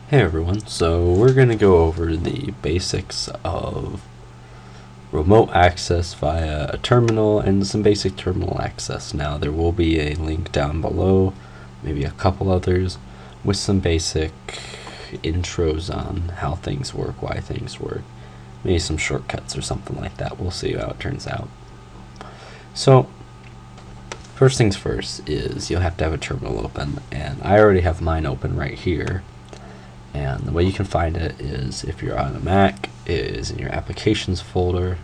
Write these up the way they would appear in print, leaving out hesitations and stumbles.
Hey everyone, so we're going to go over the basics of remote access via a terminal and some basic terminal access. Now there will be a link down below, maybe a couple others, with some basic intros on how things work, why things work, maybe some shortcuts or something like that. We'll see how it turns out. So first things first is you'll have to have a terminal open, and I already have mine open right here. And the way you can find it is, if you're on a Mac, is in your applications folder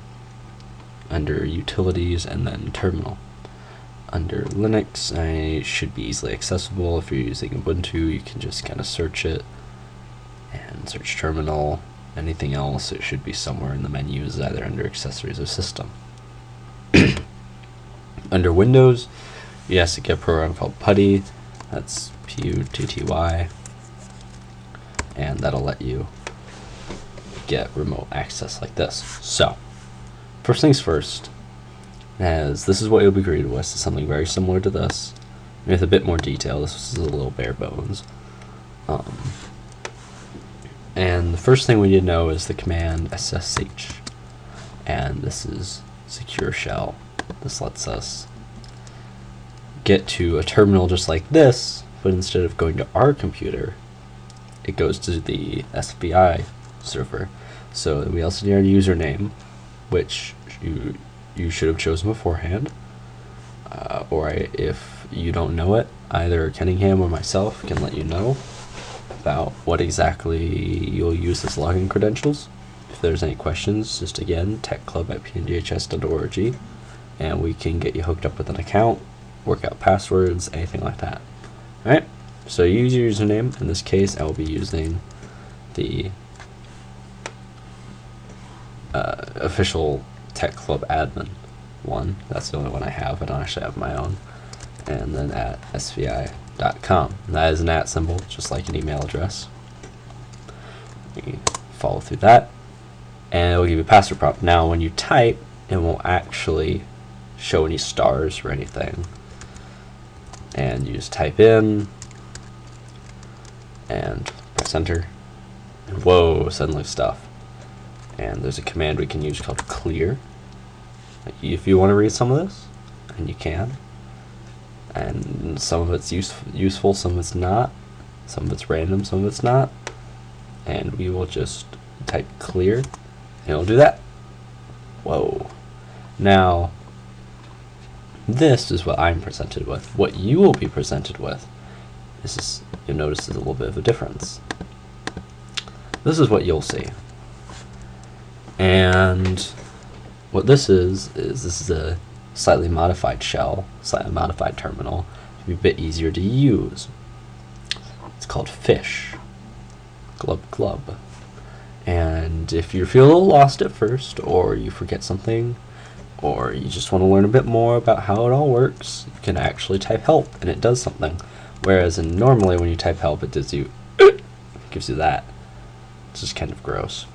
under utilities and then terminal. Under Linux, it should be easily accessible. If you're using Ubuntu, you can just kind of search it and search terminal. Anything else, it should be somewhere in the menus, either under accessories or system. Under Windows, you have to get a program called PuTTY. That's P-U-T-T-Y. And that'll let you get remote access like this. So, first things first, as this is what you'll be greeted with. It's something very similar to this, with a bit more detail. This is a little bare bones. And the first thing we need to know is the command SSH, and this is secure shell. This lets us get to a terminal just like this, but instead of going to our computer, it goes to the SVI server. So we also need our username, which you should have chosen beforehand, or if you don't know it, either Kenningham or myself can let you know about what exactly you'll use as login credentials. If there's any questions, just again, techclub@pndhs.org, and we can get you hooked up with an account, work out passwords, anything like that. Alright? So you use your username. In this case, I will be using the official Tech Club admin one. That's the only one I have. I don't actually have my own. And then at svi.com. That is an @ symbol, just like an email address. You follow through that, and it will give you a password prompt. Now, when you type, it won't actually show any stars or anything. And you just type in and press enter, and whoa, suddenly stuff. And there's a command we can use called clear if you want to read some of this, and you can. And some of it's useful, some of it's not, some of it's random, some of it's not. And we will just type clear, and it'll do that. Whoa. Now, this is what I'm presented with. What you will be presented with, this is, you'll notice there's a little bit of a difference. This is what you'll see. And what this is this is a slightly modified shell, slightly modified terminal, to be a bit easier to use. It's called fish. Glub glub. And if you feel a little lost at first, or you forget something, or you just want to learn a bit more about how it all works, you can actually type help and it does something. Whereas normally when you type help, it gives you that. It's just kind of gross.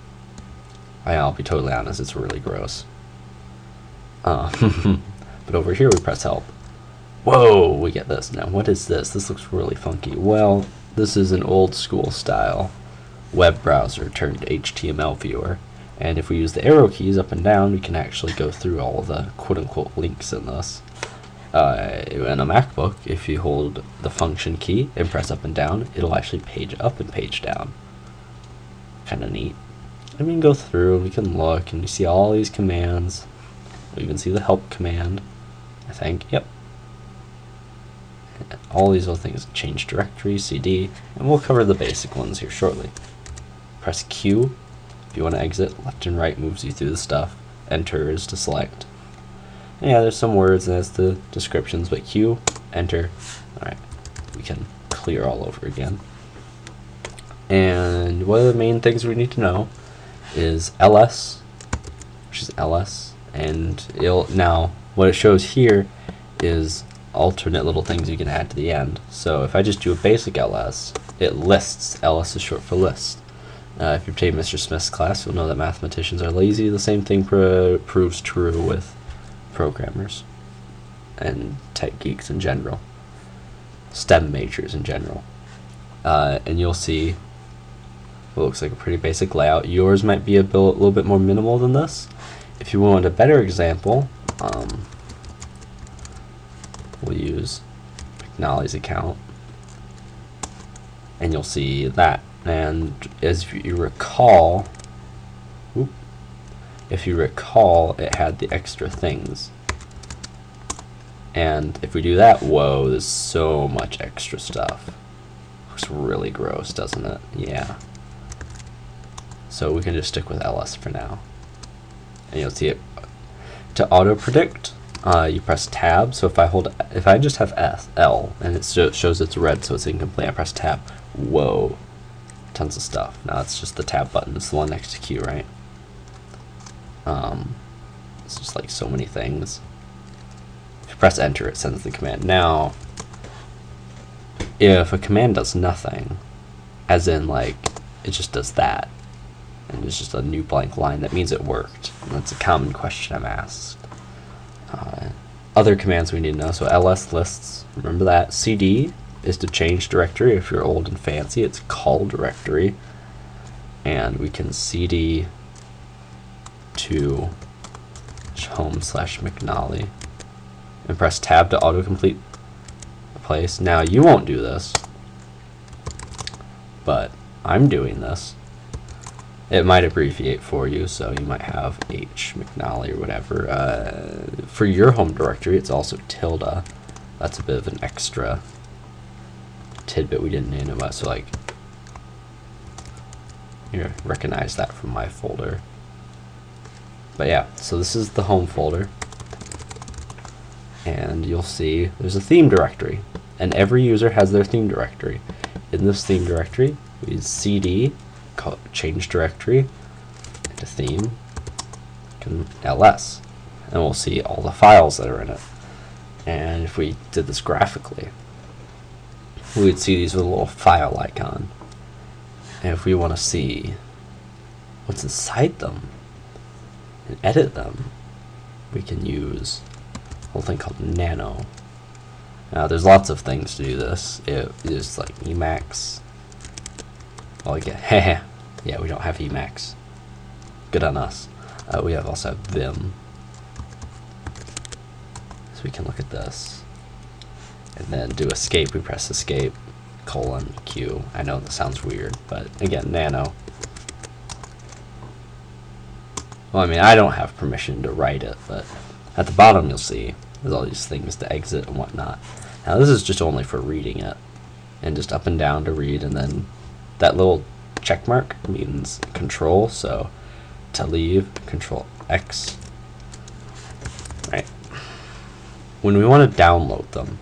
I'll be totally honest, it's really gross. But over here we press help. Whoa, we get this. Now what is this? This looks really funky. Well, this is an old school style web browser turned HTML viewer. And if we use the arrow keys up and down, we can actually go through all of the quote-unquote links in this. In a MacBook, if you hold the function key and press up and down, it'll actually page up and page down. Kind of neat. And we can go through and we can look and you see all these commands. We even see the help command, I think. Yep. And all these little things. Change directory, CD, and we'll cover the basic ones here shortly. Press Q if you want to exit. Left and right moves you through the stuff. Enter is to select. And yeah, there's some words and that's the descriptions, but Q, enter. Alright, we can clear all over again. And one of the main things we need to know is ls, which is ls, and now what it shows here is alternate little things you can add to the end. So if I just do a basic ls, it lists. Ls is short for list. If you've taken Mr. Smith's class, you'll know that mathematicians are lazy. The same thing proves true with programmers and tech geeks in general, STEM majors in general. And you'll see It looks like a pretty basic layout. Yours might be a little bit more minimal than this. If you want a better example, we'll use McNally's account, and you'll see that. And as you recall, it had the extra things. And if we do that, whoa, there's so much extra stuff. Looks really gross, doesn't it? Yeah. So we can just stick with ls for now. And you'll see it. To auto predict, you press tab. So if I just have L and it shows it's red, so it's incomplete, I press tab. Whoa, tons of stuff. Now it's just the tab button. It's the one next to Q, right? It's just like so many things. If you press enter, it sends the command. Now, if a command does nothing, as in like it just does that, and it's just a new blank line, that means it worked. And that's a common question I'm asked. Other commands we need to know. So ls lists, remember that. cd is to change directory. If you're old and fancy, it's call directory. And we can cd to home/McNally and press tab to autocomplete the place. Now you won't do this, but I'm doing this. It might abbreviate for you, so you might have H McNally or whatever. For your home directory, it's also tilde. That's a bit of an extra tidbit we didn't know about. So like, you recognize that from my folder. But yeah, so this is the home folder, and you'll see there's a theme directory, and every user has their theme directory. In this theme directory, we use cd, change directory, to theme, ls, and we'll see all the files that are in it. And if we did this graphically, we would see these with a little file icon. And if we want to see what's inside them and edit them, we can use a whole thing called nano. Now there's lots of things to do this. It is like Emacs. Well, again, yeah, we don't have Emacs. Good on us. We also have Vim. So we can look at this. And then do escape. We press escape, :Q. I know that sounds weird, but again, nano. Well, I mean, I don't have permission to write it, but at the bottom you'll see there's all these things to exit and whatnot. Now this is just only for reading it, and just up and down to read, and then that little check mark means control, so to leave, control X. Right. When we want to download them,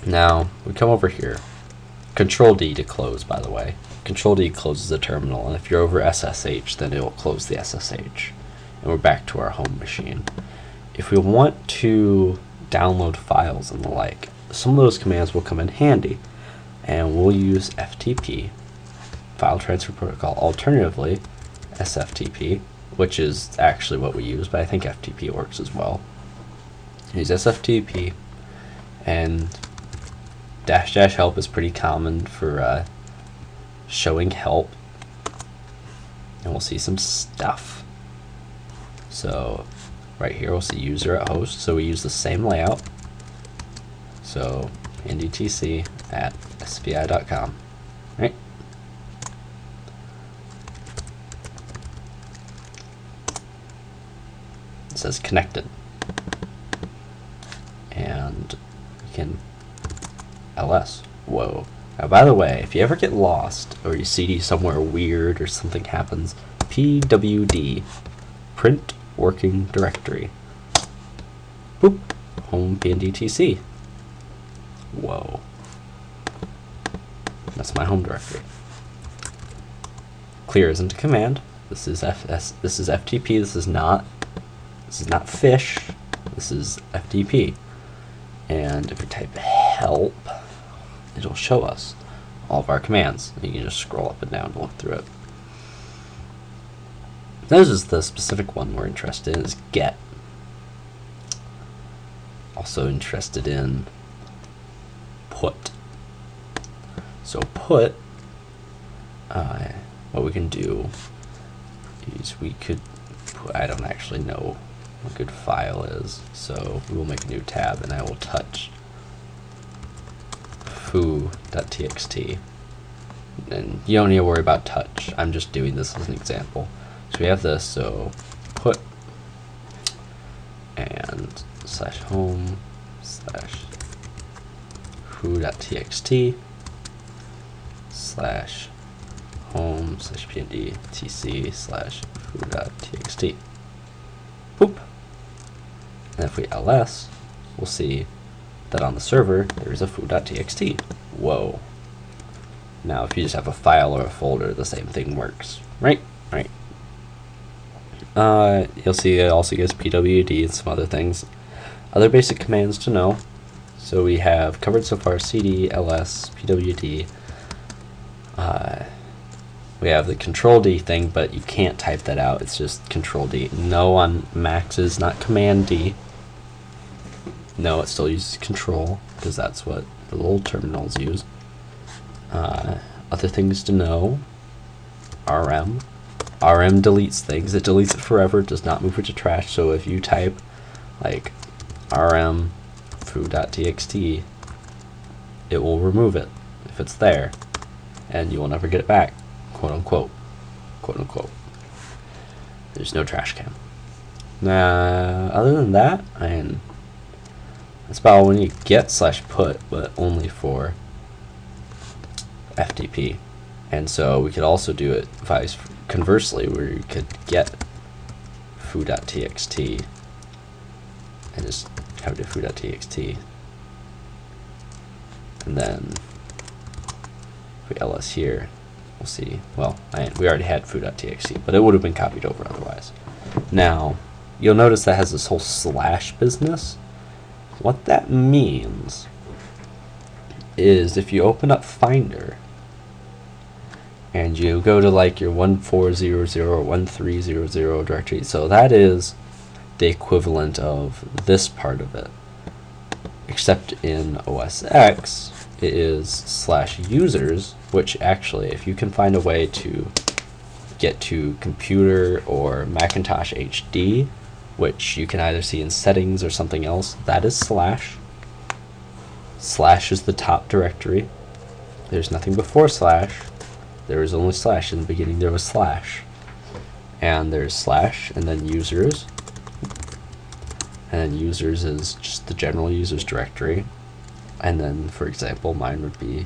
now we come over here, control D to close, by the way. Control D closes the terminal, and if you're over SSH, then it will close the SSH. And we're back to our home machine. If we want to download files and the like, some of those commands will come in handy, and we'll use FTP, File Transfer Protocol, alternatively sFTP, which is actually what we use, but I think FTP works as well. Use sFTP, and -- help is pretty common for showing help, and we'll see some stuff. So right here we'll see user at host, so we use the same layout, so ndtc at svi.com, right? It says connected, and we can ls. Whoa. Now, by the way, if you ever get lost or you cd somewhere weird or something happens, pwd, print working directory. Boop, home pndtc. Whoa. That's my home directory. Clear isn't a command. This is FTP. This is not fish. This is FTP. And if we type help, it'll show us all of our commands. You can just scroll up and down to look through it. This is the specific one we're interested in, is get. Also interested in put. So put what we can do is we could put, I don't actually know what a good file is, so we will make a new tab and I will touch foo.txt. And you don't need to worry about touch. I'm just doing this as an example. So we have this, so put and /home /foo.txt /home /pnd tc /foo.txt. Boop. And if we ls, we'll see that on the server there's a foo.txt. Whoa. Now if you just have a file or a folder, the same thing works, right? Right. You'll see it also gives pwd and some other things. Other basic commands to know. So we have covered so far cd, ls, pwd. We have the control D thing, but you can't type that out. It's just control D. No on Max's, not command D. No, it still uses control because that's what the little terminals use. Other things to know. RM. RM deletes things. It deletes it forever. It does not move it to trash. So if you type like rm foo.txt, it will remove it if it's there, and you will never get it back, quote unquote. Quote unquote. There's no trash can. Other than that, that's about when you get /put, but only for FTP. And so we could also do it conversely, where you could get foo.txt and just have to foo.txt, and then if we ls here, we'll see, well, we already had foo.txt, but it would have been copied over otherwise. Now you'll notice that has this whole slash business. What that means is if you open up Finder and you go to like your 1400 or 1300 directory, so that is the equivalent of this part of it, except in OS X it is /users, which actually, if you can find a way to get to computer or Macintosh HD, which you can either see in settings or something else, that is /. / is the top directory. There's nothing before /. There was only /. In the beginning there was /. And there's / and then users. And then users is just the general users directory. And then, for example, mine would be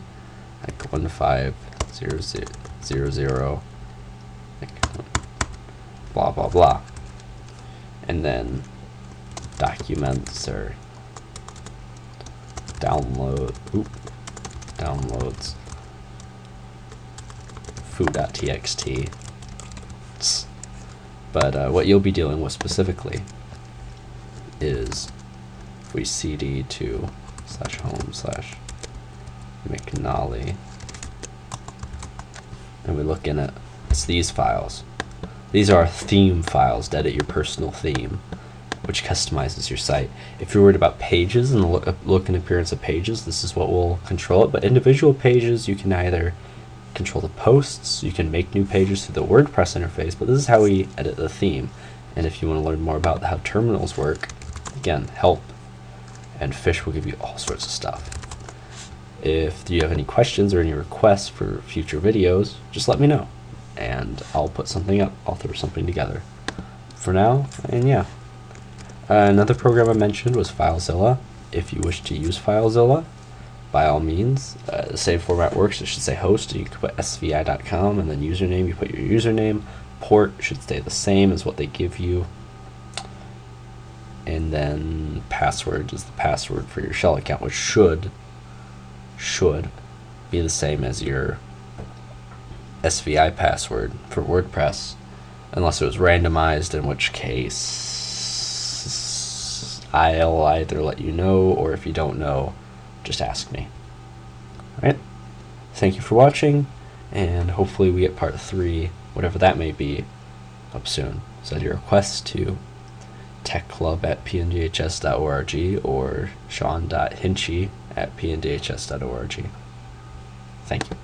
like 150000, like blah blah blah. And then documents or downloads foo.txt. But what you'll be dealing with specifically is if we cd to /home /mcnally and we look in it, it's these files. These are theme files to edit your personal theme, which customizes your site. If you're worried about pages and the look and appearance of pages, this is what will control it. But individual pages, you can either control the posts, you can make new pages through the WordPress interface, but this is how we edit the theme. And if you want to learn more about how terminals work, again, help and Fish will give you all sorts of stuff. If you have any questions or any requests for future videos, just let me know and I'll put something up. I'll throw something together. For now, and yeah. Another program I mentioned was FileZilla. If you wish to use FileZilla, by all means, the same format works. It should say host, and you can put svi.com, and then username, you put your username. Port should stay the same as what they give you. And then password is the password for your shell account, which should be the same as your SVI password for WordPress, unless it was randomized, in which case I'll either let you know, or if you don't know, just ask me. Alright, thank you for watching, and hopefully we get part 3, whatever that may be, up soon. Send your requests to techclub@pndhs.org or sean.hinchy@pndhs.org. Thank you.